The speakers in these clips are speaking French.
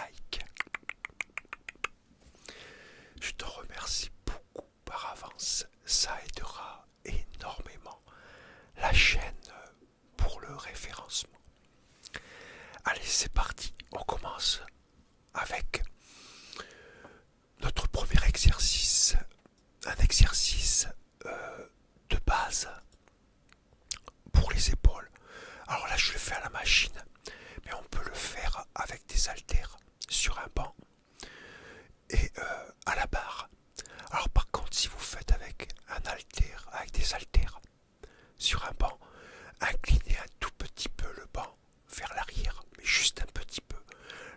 like. Je te remercie beaucoup par avance, ça aidera énormément la chaîne pour le référencement. Allez, c'est parti, on commence avec notre premier exercice, un exercice de base pour les épaules. Alors là, je le fais à la machine, mais on peut le faire avec des haltères sur un banc et à la barre. Alors par contre, si vous faites avec un haltère, avec des haltères sur un banc, inclinez un tout petit peu le banc vers l'arrière, mais juste un petit peu.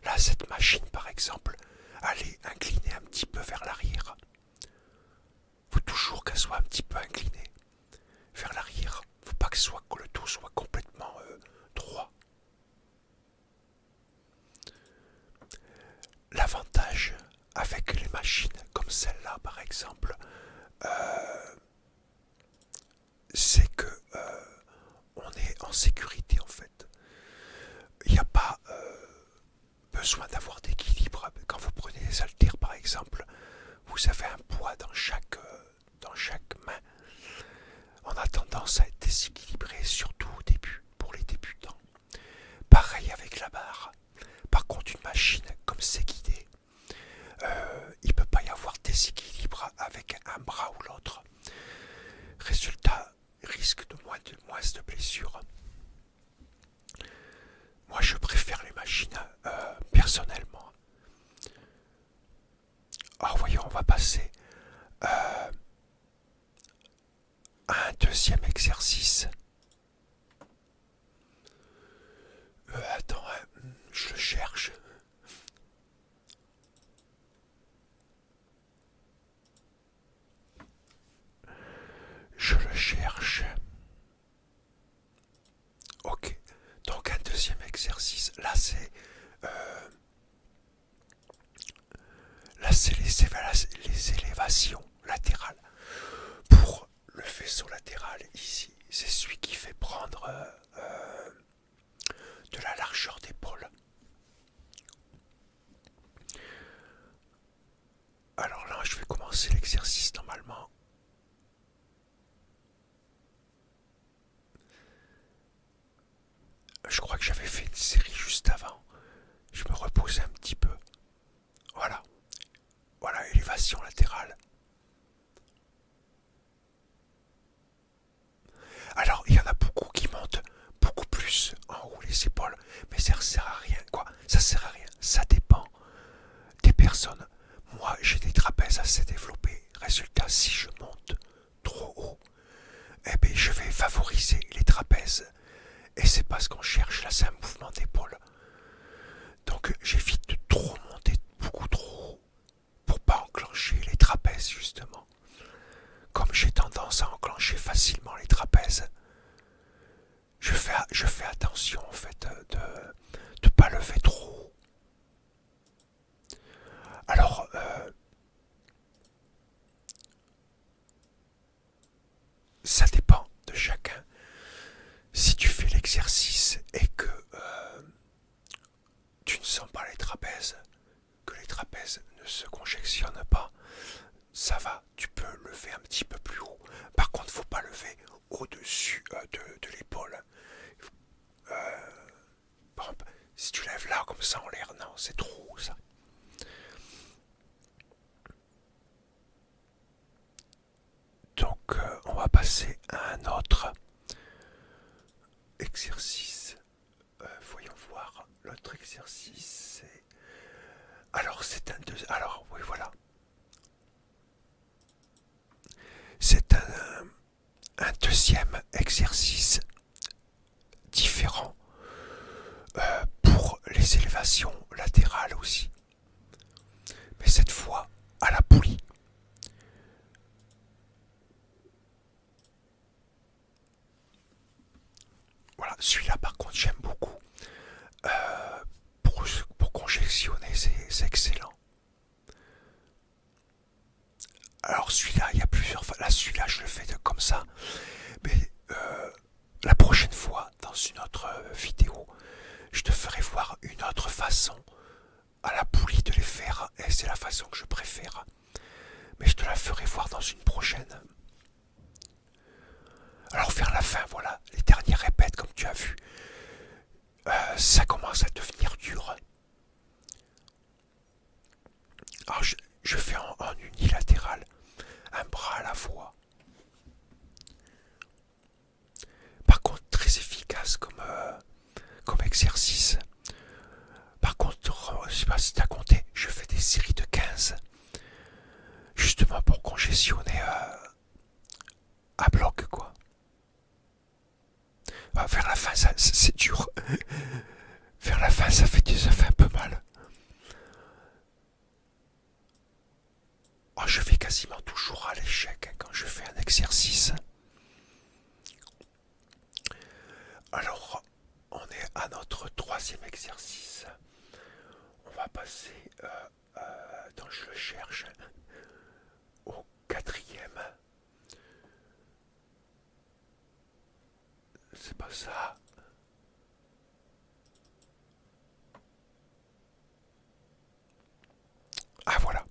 Là, cette machine par exemple, allez incliner un petit peu vers l'arrière. Faut toujours qu'elle soit un petit peu inclinée vers l'arrière. Faut pas que le dos soit complètement droit. L'avantage avec les machines comme celle-là par exemple, c'est que on est en sécurité en fait. Il n'y a pas besoin d'avoir d'équilibre. Quand vous prenez les haltères par exemple, vous avez un poids dans chaque main. On a tendance à être déséquilibré, surtout au début, pour les débutants. Pareil avec la barre. Par contre, une machine, comme c'est guidé, il ne peut pas y avoir déséquilibre avec un bras ou l'autre. Résultat, risque de moins de blessures. Moi, je préfère les machines personnellement. Alors, voyons, on va passer à un deuxième exercice. Attends, je le cherche. Je le cherche. Ok, donc un deuxième exercice. Là, c'est les élévations latérales. Pour le faisceau latéral ici, c'est celui qui fait prendre de la largeur d'épaule. Alors là, je vais commencer l'exercice normalement. Je crois que j'avais fait une série juste avant. Je me reposais un petit peu. Voilà. Voilà, élévation latérale. Alors, il y en a beaucoup qui montent beaucoup plus en haut les épaules, mais ça sert à rien, quoi. Ça sert à rien. Ça dépend des personnes. Moi, j'ai des trapèzes assez développés. Résultat, si je monte trop haut, eh bien, je vais favoriser les trapèzes. Et c'est pas ce qu'on cherche, là, c'est un mouvement d'épaule. Donc, j'évite de trop monter beaucoup trop haut pour pas enclencher les trapèzes, justement. Comme j'ai tendance à enclencher facilement les trapèzes, je fais attention en fait de pas lever trop haut. Alors, ça dépend de chacun. Si tu fais l'exercice et que tu ne sens pas les trapèzes, que les trapèzes ne se conjectionnent pas, ça va, tu peux lever un petit peu plus haut. Par contre, faut pas lever au-dessus de l'épaule. Par exemple, si tu lèves là comme ça en l'air, non, c'est trop haut ça. Donc, on va passer à un autre exercice. Voyons voir. L'autre exercice, c'est... Alors, c'est un deuxième... Alors, oui, voilà. C'est un deuxième exercice différent pour les élévations latérales aussi. Mais cette fois, à la poulie. Voilà, celui-là par contre j'aime beaucoup. Pour conjectionner, c'est excellent. Alors celui-là, il y a plusieurs... Là, celui-là, je le fais comme ça. Mais la prochaine fois, dans une autre vidéo, je te ferai voir une autre façon à la c'est la façon que je préfère. Mais je te la ferai voir dans une prochaine. Alors vers la fin, voilà, les dernières répètes comme tu as vu, ça commence à devenir dur. Alors je fais en unilatéral, un bras à la fois. Par contre, très efficace comme exercice. Par contre, je sais pas si tu as compté, je fais des séries de 15. Justement pour congestionner à bloc, quoi. Vers la fin, c'est dur. Vers la fin, ça fait un peu mal. Oh, je vais quasiment toujours à l'échec quand je fais un exercice. Alors, on est à notre troisième exercice. On va passer, donc je le cherche, au quatrième. C'est pas ça. Ah voilà.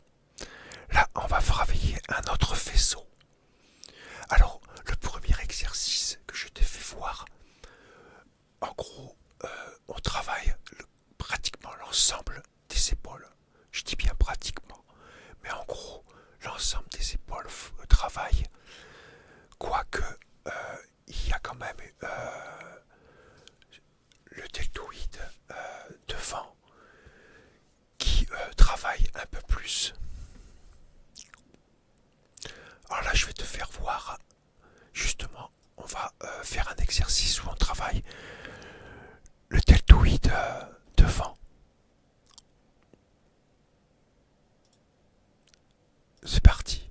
Là, on va travailler un autre faisceau. Alors, le premier exercice que je t'ai fait voir, en gros, on travaille pratiquement l'ensemble des épaules. Je dis bien pratiquement, mais en gros, l'ensemble des épaules travaille. Quoique, il y a quand même le deltoïde devant qui travaille un peu plus. Alors là, je vais te faire voir, justement, on va faire un exercice où on travaille le deltoïde devant. C'est parti.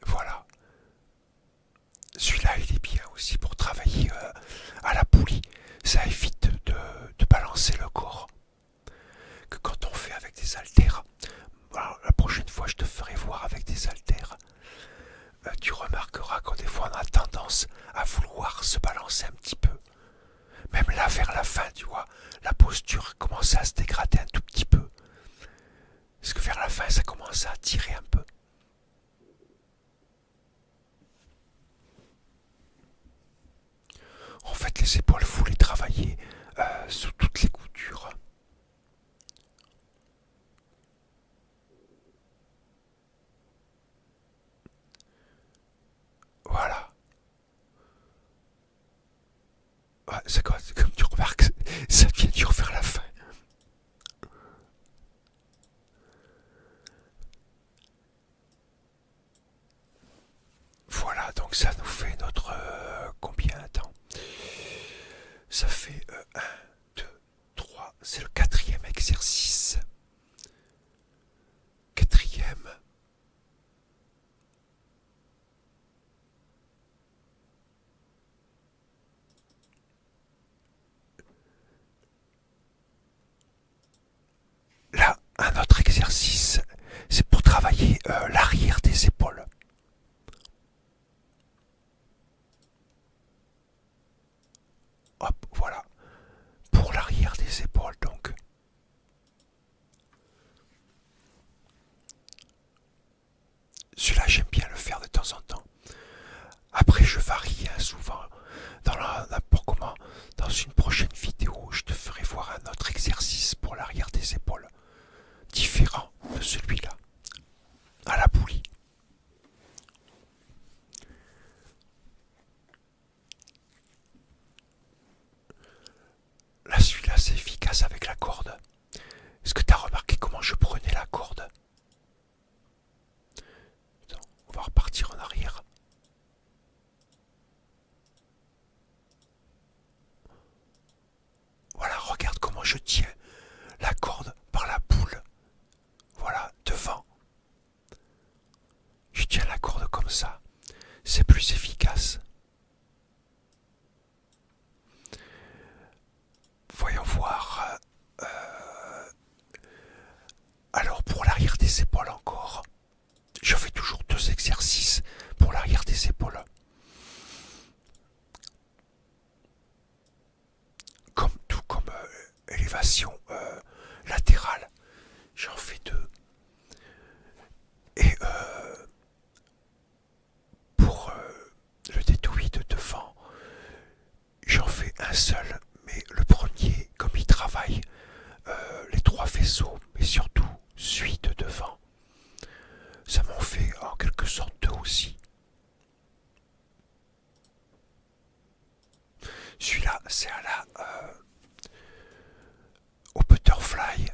Voilà. Celui-là, il est bien aussi pour travailler à la poulie. Ça évite de balancer le corps. Que quand on fait avec des haltères. Alors, la prochaine fois, je te ferai voir avec des haltères. Tu remarqueras que des fois, on a tendance à vouloir se balancer un petit peu. Même là, vers la fin, tu vois, la posture commence à se dégrader un tout petit peu. Parce que vers la fin, ça commence à tirer un peu. En fait, les épaules, faut les travailler sous toutes les coutures. Voilà. Ouais, c'est comme tu remarques, ça devient dur vers la fin. Voilà, donc ça nous fait notre combien de temps? Ça fait 1, 2, 3, c'est le quatrième exercice. Quatrième. Là, un autre exercice, c'est pour travailler l'arrière des épaules. Hop, voilà. Pour l'arrière des épaules, donc. Celui-là, j'aime bien le faire de temps en temps. Après, je varie souvent. N'importe comment, dans une prochaine vidéo, je te ferai voir un autre exercice pour l'arrière des épaules. Différent de celui-là. À la poulie. Là, celui-là, c'est efficace avec la corde. Est-ce que tu as remarqué comment je prenais la corde? Attends, on va repartir en arrière. Voilà, regarde comment je tiens la corde par la boule. Voilà, devant. Je tiens la corde comme ça. C'est plus efficace. Voyons voir. Alors pour l'arrière des épaules encore. Je fais toujours 2 exercices pour l'arrière des épaules. élévation latérale. J'en fais deux. Et pour le détoui de devant, j'en fais un seul. Mais le premier, comme il travaille les trois vaisseaux, mais surtout celui de devant, ça m'en fait en quelque sorte deux aussi. Celui-là, c'est à la au butterfly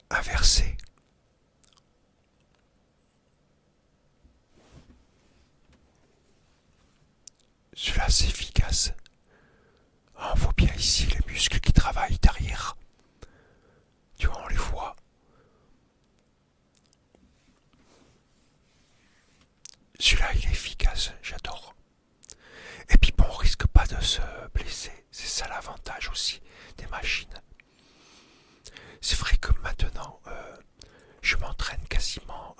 inversé. Celui-là, c'est efficace. On voit bien ici les muscles qui travaillent derrière. Tu vois, on les voit. Celui-là, il est efficace, j'adore. Et puis bon, on risque pas de se blesser. C'est ça l'avantage aussi des machines. C'est vrai que maintenant, je m'entraîne quasiment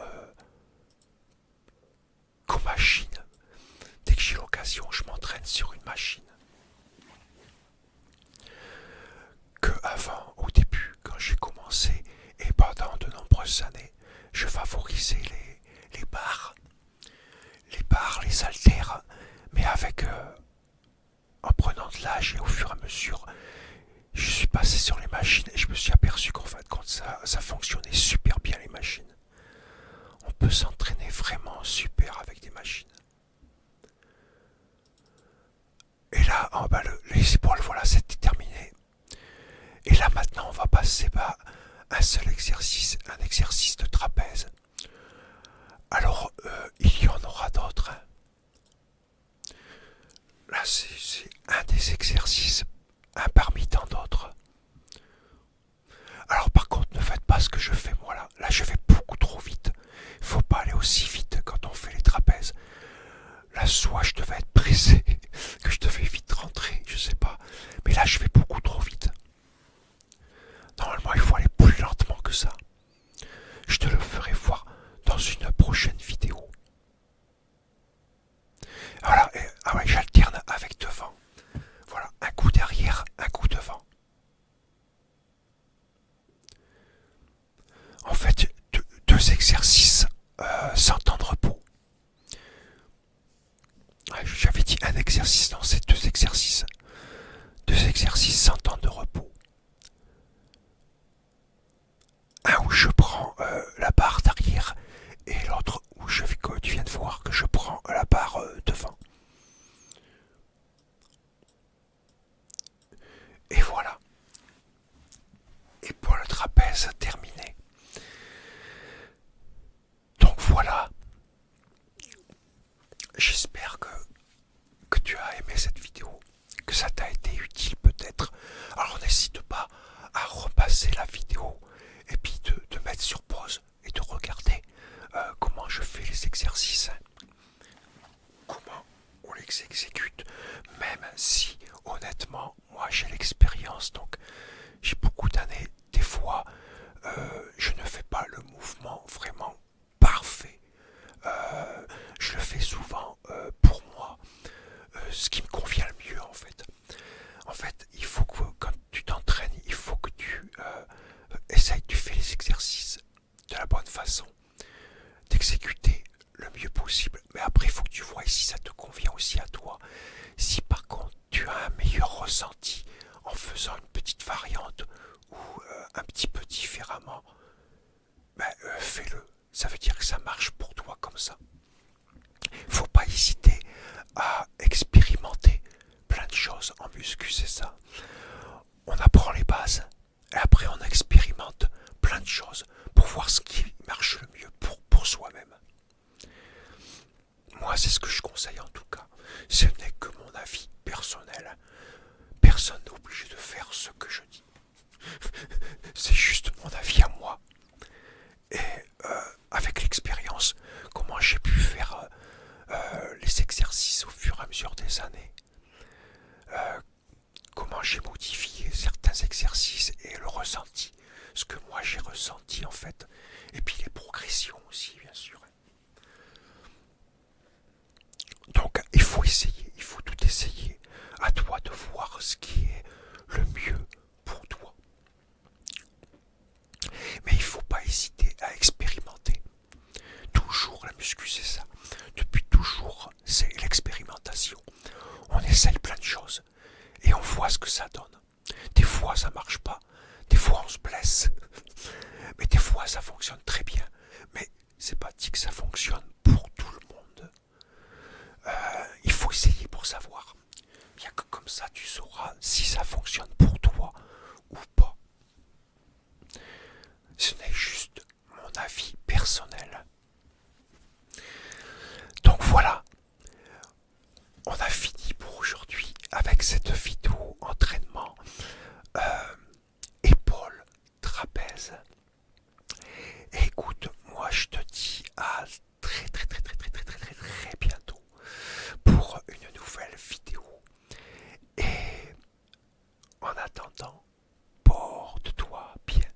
qu'aux machines. Dès que j'ai l'occasion, je m'entraîne sur une machine. Que avant, au début, quand j'ai commencé, et pendant de nombreuses années, je favorisais les barres. Les barres, les haltères, mais avec en prenant de l'âge et au fur et à mesure, je suis passé sur les machines et je me suis aperçu qu'en fait, quand ça fonctionnait super bien les machines. On peut s'entraîner vraiment super avec des machines. Et là, oh bah, les épaules, voilà, c'était terminé. Et là maintenant, on va passer un seul exercice, un exercice de trapèze. Alors, il y en aura d'autres. Hein. Là, c'est un des exercices, un parmi tant d'autres. Alors par contre, ne faites pas ce que je fais moi là. Là, je vais beaucoup trop vite. Il faut pas aller aussi vite quand on fait les trapèzes. Là, soit je devais être pressé, que je devais vite rentrer, je sais pas. Mais là, je vais beaucoup trop vite. Normalement, il faut aller plus lentement que ça. Je te le ferai voir dans une prochaine vidéo. Voilà, ah ouais, j'alterne avec devant. Voilà, un coup derrière, un coup devant. En fait, deux exercices sans temps de repos. J'avais dit un exercice, non, c'est deux exercices. Deux exercices sans temps de repos. Un où je prends la barre d'arrière et l'autre où tu viens de voir que je prends la barre devant. Et voilà. Et pour le trapèze terminé. Donc voilà. J'espère que tu as aimé cette vidéo, que ça t'a été utile peut-être. Alors n'hésite pas à repasser la vidéo et puis de mettre sur pause et de regarder comment je fais les exercices, comment on les exécute, même si honnêtement moi j'ai l'expérience, donc j'ai beaucoup d'années. Des fois je ne fais pas le mouvement vraiment parfait. Je le fais souvent pour moi, ce qui me convient le mieux en fait. En fait, il faut que quand tu t'entraînes, il faut que tu essayes, tu fais les exercices de la bonne façon, d'exécuter le mieux possible. Mais après, il faut que tu vois si ça te convient aussi à toi. Si par contre tu as un meilleur ressenti en faisant une petite variante ou un petit peu différemment, fais-le. Ça veut dire que ça marche pour toi comme ça. Faut pas hésiter à expérimenter plein de choses en muscu, c'est ça. On apprend les bases et après on expérimente plein de choses pour voir ce qui marche le mieux pour soi-même. Moi, c'est ce que je conseille en tout cas. Ce n'est que mon avis personnel. Personne n'est obligé de faire ce que je dis. C'est juste mon avis à moi. Et avec l'expérience, comment j'ai pu faire les exercices au fur et à mesure des années, comment j'ai modifié certains exercices et le ressenti, ce que moi j'ai ressenti en fait, et puis les progressions aussi bien sûr. Donc il faut essayer, il faut tout essayer, à toi de voir ce qui est le mieux pour toi. musculation. On essaye plein de choses et on voit ce que ça donne. Des fois ça marche pas, des fois on se blesse, mais des fois ça fonctionne très bien. Mais c'est pas dit que ça fonctionne pour tout le monde. Il faut essayer pour savoir. Il n'y a que comme ça tu sauras si ça fonctionne pour toi ou pas. Ce n'est juste mon avis personnel. Donc voilà, on a fini pour aujourd'hui avec cette vidéo entraînement épaule trapèze. Et écoute, moi je te dis à très bientôt pour une nouvelle vidéo. Et en attendant, porte-toi bien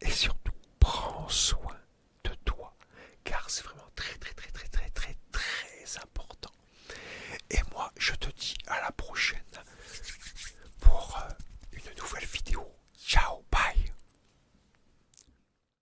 et surtout prends soin de toi car c'est vraiment très important. Et moi je te dis à la prochaine